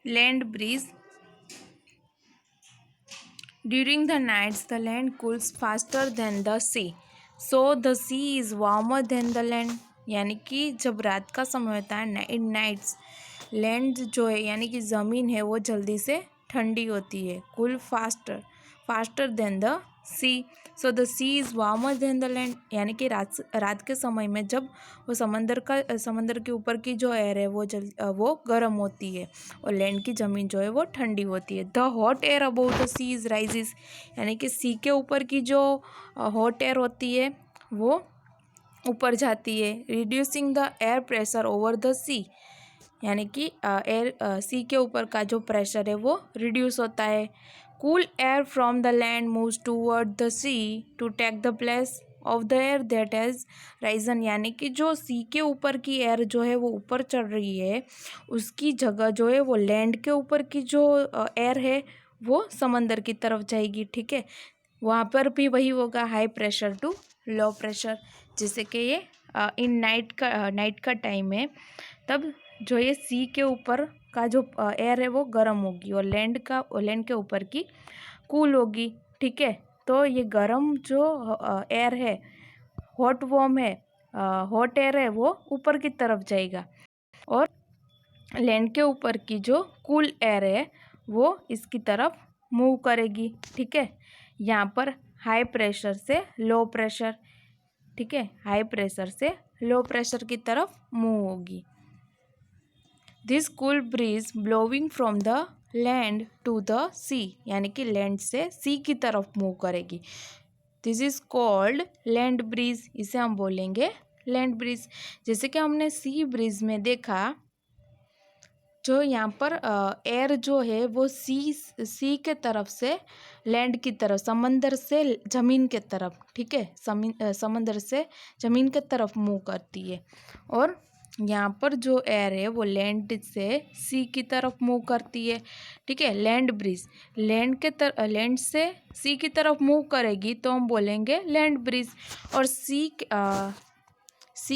Land breeze. During the nights, the land cools faster than the sea. So the sea is warmer than the land. यानी कि जब रात का समय होता है इन नाइट्स, लैंड जो है यानी कि ज़मीन है वो जल्दी से ठंडी होती है. Cool faster than the sea. So the sea is warmer than the land. यानी कि रात के समय में जब वो समंदर के ऊपर की जो एयर है वो गर्म होती है और लैंड की ज़मीन जो है वो ठंडी होती है. The hot air above the sea is rises. यानी कि सी के ऊपर की जो हॉट एयर होती है वो ऊपर जाती है. Reducing the air pressure over the sea. यानी कि एयर सी के ऊपर का जो प्रेशर है वो रिड्यूस होता है. Cool air from the land moves toward the sea to take the place of the air that has risen. यानी कि जो सी के ऊपर की एयर जो है वो ऊपर चढ़ रही है उसकी जगह जो है वो लैंड के ऊपर की जो एयर है वो समंदर की तरफ जाएगी. ठीक है, वहाँ पर भी वही होगा, high pressure to low pressure. जैसे कि ये इन नाइट का टाइम है तब जो ये सी के ऊपर का जो एयर है वो गर्म होगी और लैंड के ऊपर की कूल होगी. ठीक है, तो ये गर्म जो एयर है, हॉट वॉर्म है, हॉट एयर है वो ऊपर की तरफ जाएगा और लैंड के ऊपर की जो कूल एयर है वो इसकी तरफ मूव करेगी. ठीक है, यहाँ पर हाई प्रेशर से लो प्रेशर. ठीक है, हाई प्रेशर से लो प्रेशर की तरफ मूव होगी. This cool breeze blowing from the land to the sea. यानी कि लैंड से सी की तरफ मूव करेगी. This is called land breeze. इसे हम बोलेंगे लैंड ब्रीज. जैसे कि हमने सी ब्रीज में देखा, जो यहाँ पर एयर जो है वो सी के तरफ से लैंड की तरफ, समंदर से ज़मीन के तरफ. ठीक है, समंदर से ज़मीन के तरफ मूव करती है. और यहाँ पर जो एयर है वो लैंड से सी की तरफ मूव करती है. ठीक है, लैंड ब्रिज लैंड से सी की तरफ मूव करेगी तो हम बोलेंगे लैंड ब्रिज. और सी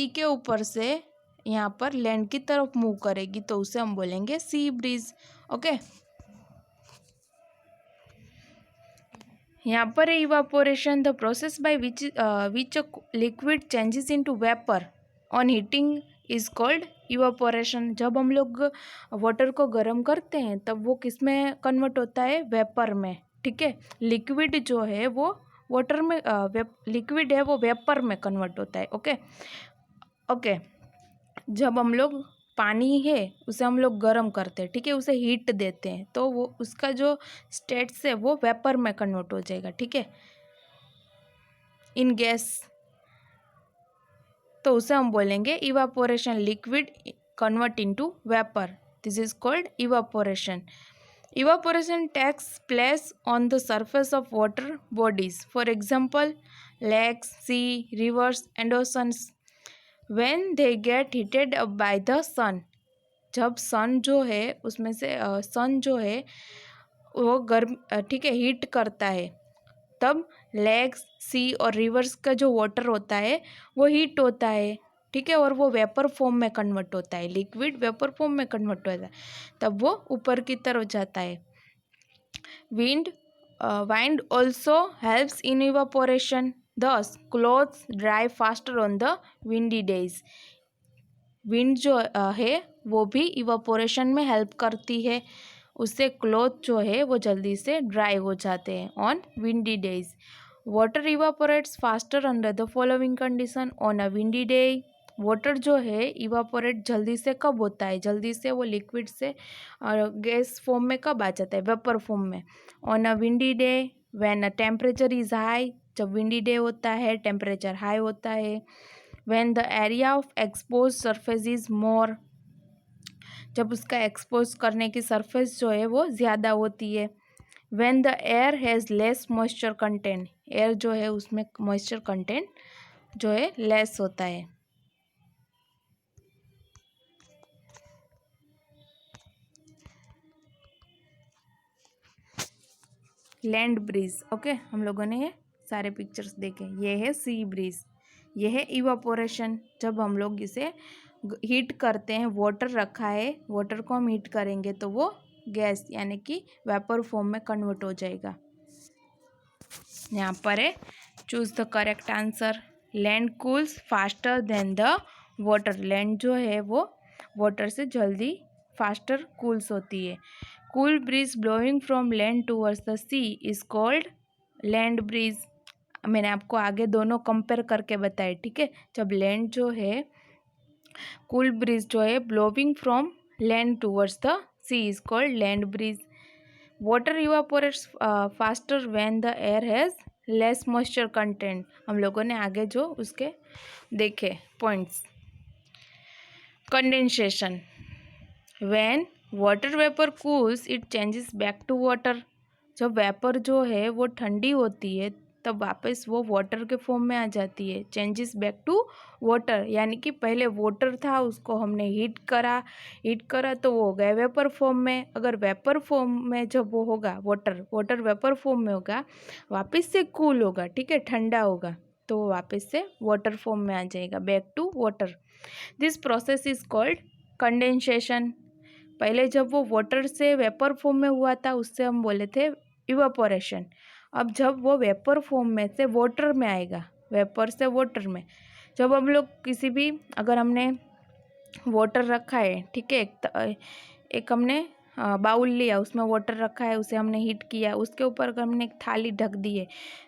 के ऊपर से यहाँ पर लैंड की तरफ मूव करेगी तो उसे हम बोलेंगे सी ब्रिज. ओके, यहाँ पर evaporation, the process by which liquid changes into vapour on heating is called evaporation. जब हम लोग वाटर को गर्म करते हैं तब वो किस में कन्वर्ट होता है, वेपर में. ठीक है, लिक्विड जो है वो वाटर में लिक्विड है वो वेपर में कन्वर्ट होता है. ओके, जब हम लोग पानी है उसे हम लोग गर्म करते हैं, ठीक है, उसे हीट देते हैं तो वो उसका जो स्टेट्स है वो वेपर में कन्वर्ट हो जाएगा. ठीक है, इन गैस, तो उसे हम बोलेंगे evaporation. Liquid convert into vapour, this is called evaporation. Evaporation takes place on the surface of water bodies, for example, lakes, sea, rivers, and oceans, when they get heated up by the sun. जब सन जो है उसमें से सन जो है वो गर्म, ठीक है, हीट करता है तब लेक्स, सी और रिवर्स का जो वाटर होता है वो हीट होता है. ठीक है, और वो वेपर फॉर्म में कन्वर्ट होता है, लिक्विड वेपर फॉर्म में कन्वर्ट होता है तब वो ऊपर की तरफ जाता है. Wind also helps in evaporation. Thus, clothes dry faster on the windy days. Wind जो है वो भी इवापोरेशन में हेल्प करती है, उससे क्लॉथ जो है वो जल्दी से ड्राई हो जाते हैं on windy days. Water evaporates faster under the following condition on a windy day. Water जो है इवापोरेट जल्दी से कब होता है, जल्दी से वो लिक्विड से गैस फॉर्म में कब आ जाता है, वेपर फॉर्म में. On a windy day when a temperature is high. जब विंडी डे होता है टेम्परेचर हाई होता है. When the area of expose surface is more. जब उसका एक्सपोज करने की सरफेस जो है वो ज़्यादा होती है. When the air has less moisture content. Air जो है उसमें मॉइस्चर कंटेंट जो है लेस होता है. Land breeze. ओके, हम लोगों ने ये सारे पिक्चर्स देखे. ये है सी ब्रीज, ये है इवापोरेशन. जब हम लोग इसे हीट करते हैं, वाटर रखा है, वाटर को हम हीट करेंगे तो वो गैस यानी कि वेपर फॉर्म में कन्वर्ट हो जाएगा। यहाँ पर है choose the correct answer. Land cools faster than the water. Land जो है वो वाटर से जल्दी फास्टर कूल्स होती है। Cool breeze blowing from land towards the sea is called land breeze. मैंने आपको आगे दोनों कंपेयर करके बताए, ठीक है। जब लैंड जो है कूल ब्रीज जो है blowing from land towards the sea is called land breeze. Water evaporates faster when the air has less moisture content. हम लोगों ने आगे जो उसके देखे points. Condensation, when water vapour cools it changes back to water. जब vapour जो है वो ठंडी होती है तब वापस वो वाटर के फॉर्म में आ जाती है। चेंजेस बैक टू वाटर यानी कि पहले वाटर था उसको हमने हीट करा तो वो हो गया वेपर फॉर्म में। अगर वेपर फॉर्म में जब वो होगा वाटर वेपर फॉर्म में होगा, वापस से कूल होगा, ठीक है, ठंडा होगा, तो वो वापस से वाटर फॉर्म में आ जाएगा, back to water. This process is called condensation. पहले जब वो वाटर से वेपर फॉर्म में हुआ था उससे हम बोले थे इवापोरेशन। अब जब वो वेपर फॉर्म में से वाटर में आएगा, वेपर से वाटर में, जब हम लोग किसी भी, अगर हमने वाटर रखा है, ठीक है, एक हमने बाउल लिया, उसमें वाटर रखा है, उसे हमने हीट किया, उसके ऊपर अगर हमने एक थाली ढक दी है,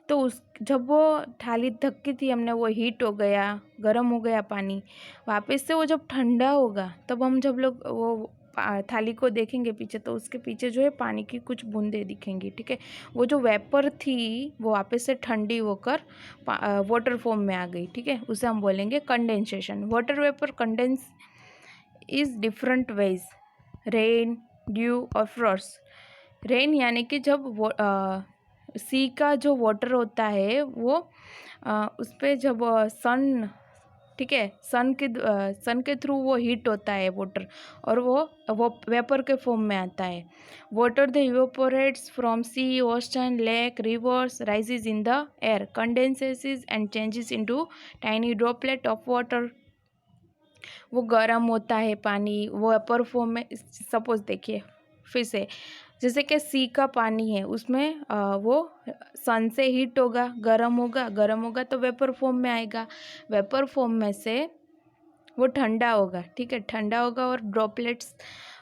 तो उस जब वो थाली ढकी थी हमने, वो हीट हो गया, गर्म हो गया पानी, वापस से वो जब ठंडा होगा तब हम जब लोग वो थाली को देखेंगे पीछे, तो उसके पीछे जो है पानी की कुछ बूंदें दिखेंगी, ठीक है। वो जो वेपर थी वो वापस से ठंडी होकर वाटर फॉर्म में आ गई, ठीक है, उसे हम बोलेंगे condensation. Water vapour condense is different ways, rain, due और फ्रॉस्ट। रेन यानी कि जब वो सी का जो वाटर होता है वो उस पर जब सन, ठीक है, सन के थ्रू वो हीट होता है वाटर, और वो वेपर के फॉर्म में आता है। Water the evaporates from sea, ocean, lake, rivers, rises in the air, condenses and changes into tiny droplet of water. वो गर्म होता है पानी, वो वेपर फॉर्म में, सपोज देखिए फिर से, जैसे कि सी का पानी है, उसमें वो सन से हीट होगा, गर्म होगा तो वेपर फॉर्म में आएगा। वेपर फॉर्म में से वो ठंडा होगा, ठीक है, ठंडा होगा और ड्रॉपलेट्स,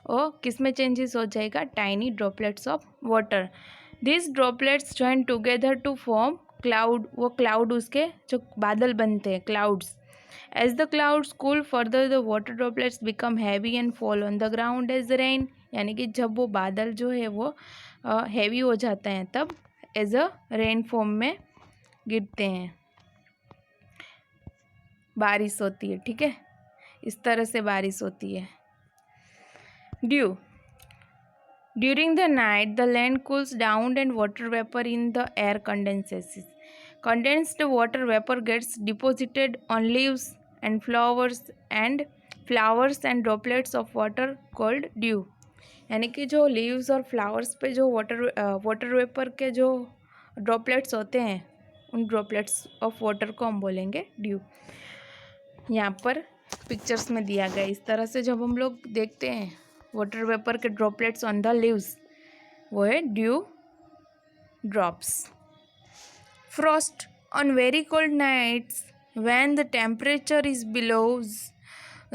और किस में चेंजेस हो जाएगा, tiny droplets of water. This droplets join together to form cloud. वो क्लाउड उसके जो बादल बनते हैं, clouds. As the clouds cool further, the water droplets become heavy and fall on the ground as rain. यानी कि जब वो बादल जो है वो हैवी हो जाते हैं तब एज अ रेन फॉर्म में गिरते हैं, बारिश होती है, ठीक है, इस तरह से बारिश होती है। Due, during the night the land cools down and water vapor in the air condenses. Condensed water vapor gets deposited on leaves and flowers and droplets of water called dew. यानी कि जो लीव्स और flowers पे जो water vapour के जो droplets होते हैं, उन ड्रॉपलेट्स ऑफ वाटर को हम बोलेंगे ड्यू। यहाँ पर पिक्चर्स में दिया गया, इस तरह से जब हम लोग देखते हैं वाटर वेपर के ड्रॉपलेट्स ऑन द लीव्स, वो है dew drops. Frost, on very cold nights when the temperature is below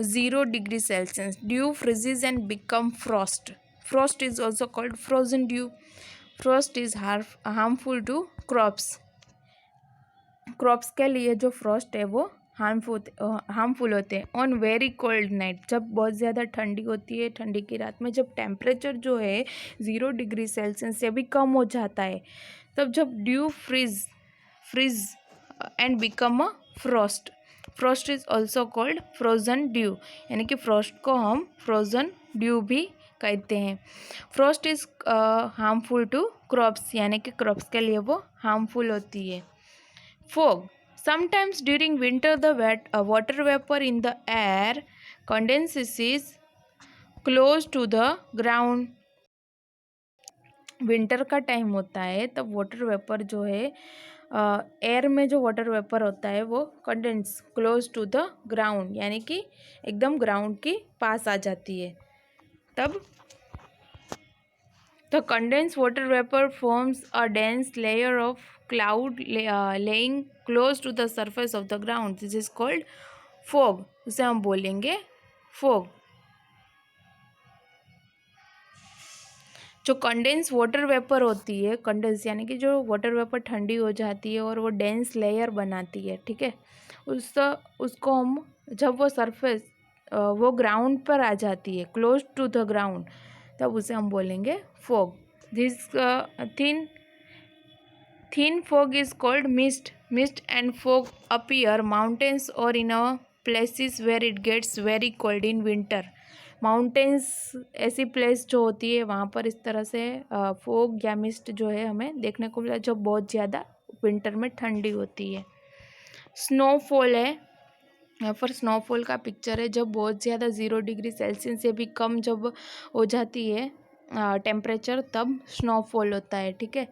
0 degree Celsius, dew freezes and become frost. Frost is also called frozen dew. Frost is harmful to crops. Crops के लिए जो Frost है वो harmful होते हैं। On very cold night, जब बहुत ज़्यादा ठंडी होती है, ठंडी की रात में जब टेम्परेचर जो है 0 डिग्री सेल्सियस से भी कम हो जाता है, तब जब dew freeze and become a frost. Frost is also called frozen dew, यानी कि फ्रॉस्ट को हम फ्रोजन ड्यू भी कहते हैं। Frost is harmful to crops, यानी कि क्रॉप्स के लिए वो हार्मफुल होती है। Fog, sometimes during winter the water vapor in the air condenses close to the ground. Winter का टाइम होता है तब वाटर वेपर जो है एयर में जो वाटर वेपर होता है वो condense close to the ground, यानी कि एकदम ग्राउंड के पास आ जाती है। तब The condensed water vapor forms a dense layer of cloud laying close to the surface of the ground. This is called fog. उसे हम बोलेंगे fog. जो कंडेंस वाटर वेपर होती है, कंडेंस यानी कि जो वाटर वेपर ठंडी हो जाती है और वो डेंस लेयर बनाती है, ठीक है, उसको हम जब वो सरफेस वो ग्राउंड पर आ जाती है, क्लोज टू द ग्राउंड, तब उसे हम बोलेंगे fog. This thin fog is called mist. Mist and fog appear mountains or in a places where it gets very cold in winter. Mountains ऐसी प्लेस जो होती है वहाँ पर इस तरह से फोग या मिस्ट जो है हमें देखने को मिला, जो बहुत ज़्यादा विंटर में ठंडी होती है. स्नोफॉल है, यहाँ पर स्नोफॉल का पिक्चर है. जब बहुत ज़्यादा 0 डिग्री सेल्सियस से भी कम जब हो जाती है टेम्परेचर, तब स्नोफॉल होता है, ठीक है.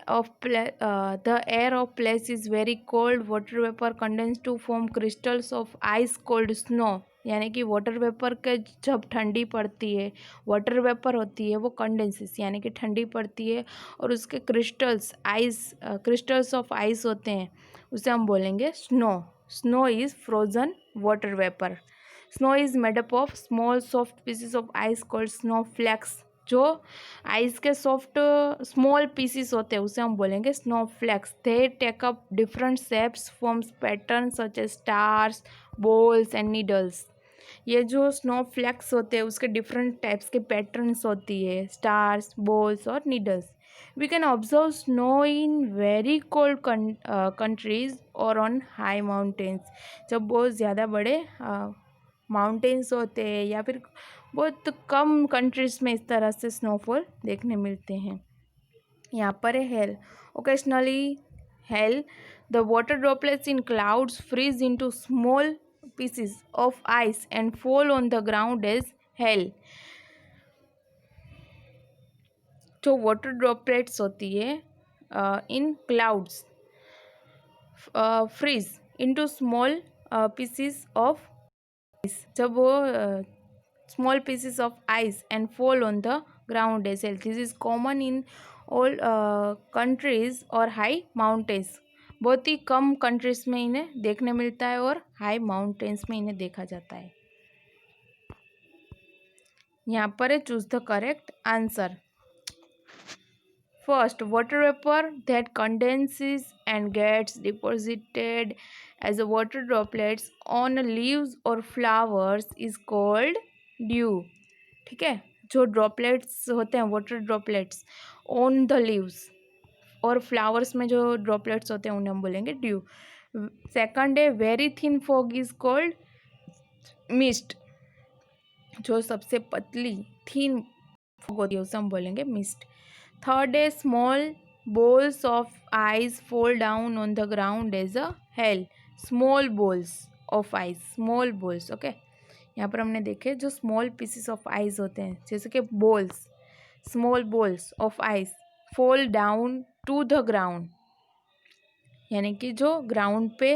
The air of place is very cold. Water vapor condense to form crystals of ice cold snow. यानी कि वाटर वेपर के जब ठंडी पड़ती है, वाटर वेपर होती है वो कंडेंसेस यानी कि ठंडी पड़ती है और उसके क्रिस्टल्स ऑफ आइस होते हैं, उसे हम बोलेंगे snow. Snow is frozen water vapour. Snow is made up of small soft pieces of ice called snow flakes. जो आइस के सॉफ्ट स्मॉल पीसीस होते हैं उसे हम बोलेंगे snow flakes. They take up different shapes, forms pattern such as stars, balls and needles. ये जो snow flex होते हैं उसके डिफरेंट टाइप्स के पैटर्न्स होती है, स्टार्स, बॉल्स और needles. We can observe snow in very cold countries और ऑन हाई माउंटेन्स. जब बहुत ज़्यादा बड़े माउंटेन्स होते हैं या फिर बहुत कम कंट्रीज़ में इस तरह से स्नोफॉल देखने मिलते हैं. यहाँ पर है hail. Occasionally hail, the water droplets in clouds freeze into small pieces of ice and fall on the ground as hail. जो वाटर ड्रॉपलेट्स होती है in clouds freeze into small pieces of ice. जब वो small pieces of ice and fall on the ground as well. This is common in all countries or high mountains. बहुत ही कम countries में इन्हें देखने मिलता है और हाई माउंटेन्स में इन्हें देखा जाता है. यहाँ पर है choose the correct answer. First, water vapor that condenses and gets deposited as a water droplets on leaves or flowers is called dew. ठीक है, जो ड्रॉपलेट्स होते हैं water droplets on the leaves और फ्लावर्स में जो ड्रॉपलेट्स होते हैं उन्हें हम बोलेंगे ड्यू. सेकंड है very thin fog is called mist. जो सबसे पतली थिन फॉग होती है उसे हम बोलेंगे मिस्ट. थर्ड है small balls of ice fall down on the ground as a hail. Small balls of ice, small balls. Okay, यहाँ पर हमने देखे जो स्मॉल पीसेस ऑफ आइस होते हैं जैसे कि balls, small balls of ice fall down to the ground, यानी कि जो ग्राउंड पे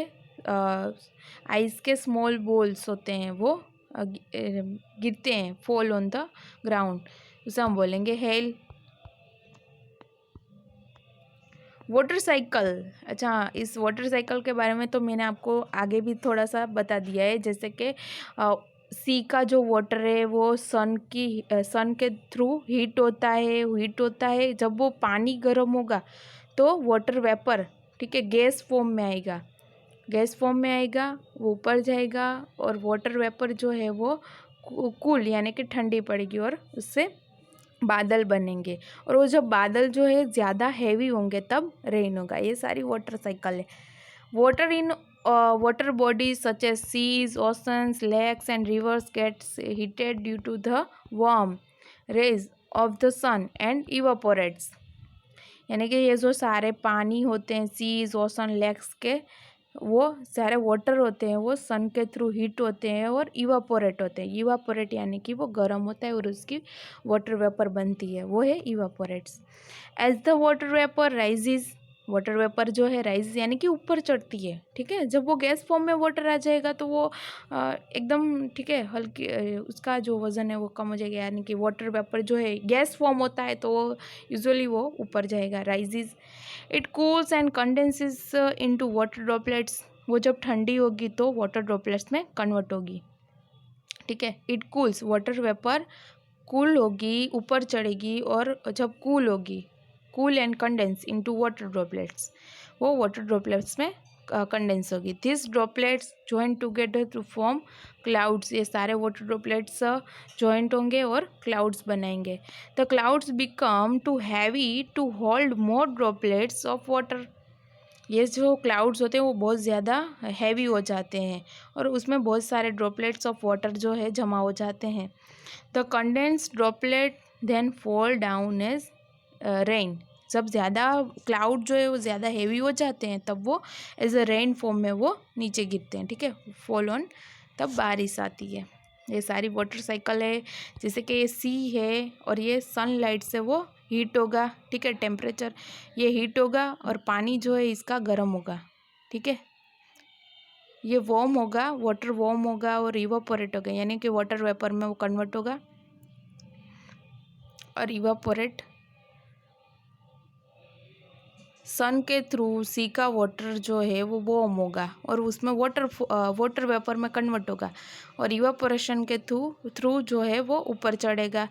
आइस के स्मॉल बॉल्स होते हैं वो गिरते हैं, फॉल ऑन द ग्राउंड, उसे हम बोलेंगे हेल. Water cycle. अच्छा, इस वाटर साइकिल के बारे में तो मैंने आपको आगे भी थोड़ा सा बता दिया है. जैसे कि सी का जो वाटर है वो सन के थ्रू हीट होता है. जब वो पानी गर्म होगा तो वाटर वेपर, ठीक है, गैस फॉर्म में आएगा, वो ऊपर जाएगा और वाटर वेपर जो है वो कूल यानी कि ठंडी पड़ेगी और उससे बादल बनेंगे और वो जब बादल जो है ज़्यादा हैवी होंगे तब रेन होगा. ये सारी वाटर साइकिल है. Water in water bodies such as seas, oceans, lakes and rivers gets heated due to the warm rays of the sun and evaporates. यानी कि ये जो सारे पानी होते हैं सीज, ओशन, लेक्स के, वो सारे वाटर होते हैं वो सन के थ्रू हीट होते हैं और इवापोरेट होते हैं. इवापोरेट यानी कि वो गर्म होता है और उसकी वाटर वेपर बनती है, वो है evaporates. As the water vapour rises water vapour जो है राइज यानी कि ऊपर चढ़ती है, ठीक है। जब वो गैस फॉर्म में वाटर आ जाएगा तो वो एकदम, ठीक है, हल्की उसका जो वज़न है वो कम हो जाएगा, यानी कि वाटर वेपर जो है गैस फॉर्म होता है तो वो यूजुअली वो ऊपर जाएगा, rises. It cools and condenses into water droplets. वो जब ठंडी होगी तो वाटर ड्रॉपलेट्स में कन्वर्ट होगी, ठीक है। It cools, water vapour cool होगी, ऊपर चढ़ेगी, और जब कूल होगी, cool and condense into water droplets, वो वाटर ड्रॉपलेट्स में कंडेंस होगी। This droplets join together to form clouds. ये सारे वाटर ड्रॉपलेट्स जॉइंट होंगे और क्लाउड्स बनाएंगे। The clouds become too heavy to hold more droplets of water. ये जो क्लाउड्स होते हैं वो बहुत ज़्यादा हैवी हो जाते हैं और उसमें बहुत सारे ड्रॉपलेट्स ऑफ वाटर जो है जमा हो जाते हैं। The condense droplet then fall down as rain. जब ज़्यादा क्लाउड जो है वो ज़्यादा हैवी हो जाते हैं तब वो एज अ रेन फॉर्म में वो नीचे गिरते हैं, ठीक है, फॉल ऑन, तब बारिश आती है। ये सारी वाटर साइकिल है। जैसे कि ये सी है और ये सनलाइट से वो हीट होगा, ठीक है, टेम्परेचर, ये हीट होगा और पानी जो है इसका गर्म होगा, ठीक है। ये वार्म होगा, वाटर वार्म होगा और इवापोरेट होगा, यानी कि वाटर वेपर में वो कन्वर्ट होगा और इवापोरेट सन के थ्रू। सी का वाटर जो है वो वार्म होगा और उसमें वाटर वेपर में कन्वर्ट होगा और इवापोरेशन के थ्रू जो है वो ऊपर चढ़ेगा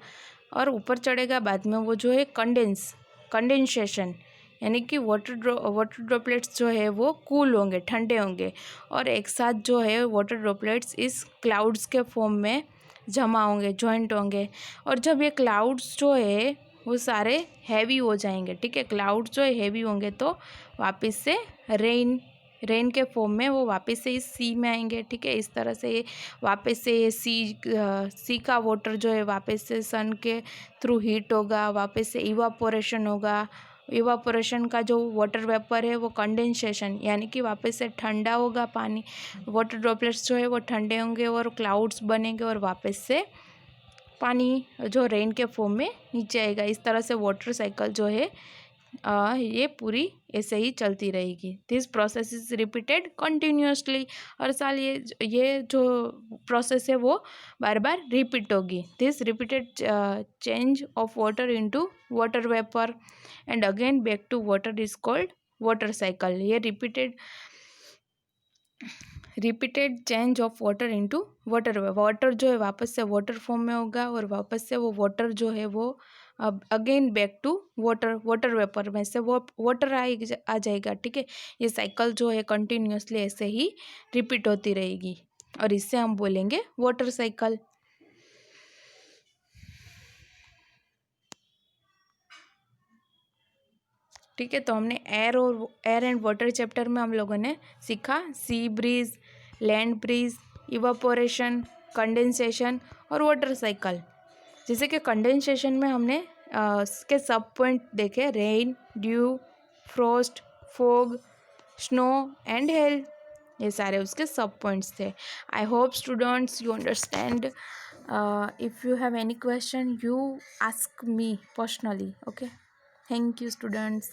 और ऊपर चढ़ेगा, बाद में वो जो है कंडेंसेशन, यानी कि वाटर ड्रॉपलेट्स जो है वो कूल होंगे, ठंडे होंगे और एक साथ जो है वाटर ड्रॉपलेट्स इस क्लाउड्स के फॉर्म में जमा होंगे, जॉइंट होंगे। और जब ये क्लाउड्स जो है वो सारे हैवी हो जाएंगे, ठीक है, क्लाउड्स जो है हैवी होंगे तो वापस से रेन के फॉर्म में वो वापस से इस सी में आएंगे, ठीक है। इस तरह से ये वापस से ये सी का वाटर जो है वापस से सन के थ्रू हीट होगा, वापस से इवापोरेशन होगा। इवापोरेशन का जो वाटर वेपर है वो कंडेंसेशन, यानी कि वापस से ठंडा होगा पानी, वाटर ड्रॉपलेट्स जो है वो ठंडे होंगे और क्लाउड्स बनेंगे और वापस से पानी जो रेन के फॉर्म में नीचे आएगा। इस तरह से वाटर साइकिल जो है ये पूरी ऐसे ही चलती रहेगी। This process is repeated continuously. हर साल ये जो प्रोसेस है वो बार बार रिपीट होगी। This repeated change of water into water vapour and again back to water is called water cycle. ये repeated change of water into water जो है वापस से वाटर फॉर्म में होगा और वापस से वो वाटर जो है वो अब again back to water vapour में से वो वाटर आ जाएगा, ठीक है। ये साइकिल जो है कंटिन्यूसली ऐसे ही रिपीट होती रहेगी और इससे हम बोलेंगे वाटर साइकिल। ठीक है, तो हमने एयर एंड वाटर चैप्टर में हम लोगों ने सीखा sea breeze, land breeze, evaporation, condensation और वाटर साइकिल। जैसे कि कंडेंसेशन में हमने इसके सब पॉइंट देखे, rain, due, Frost, fog, snow and hell, ये सारे उसके सब पॉइंट्स थे। I hope students you understand. If you have any question you ask me personally, okay. Thank you students.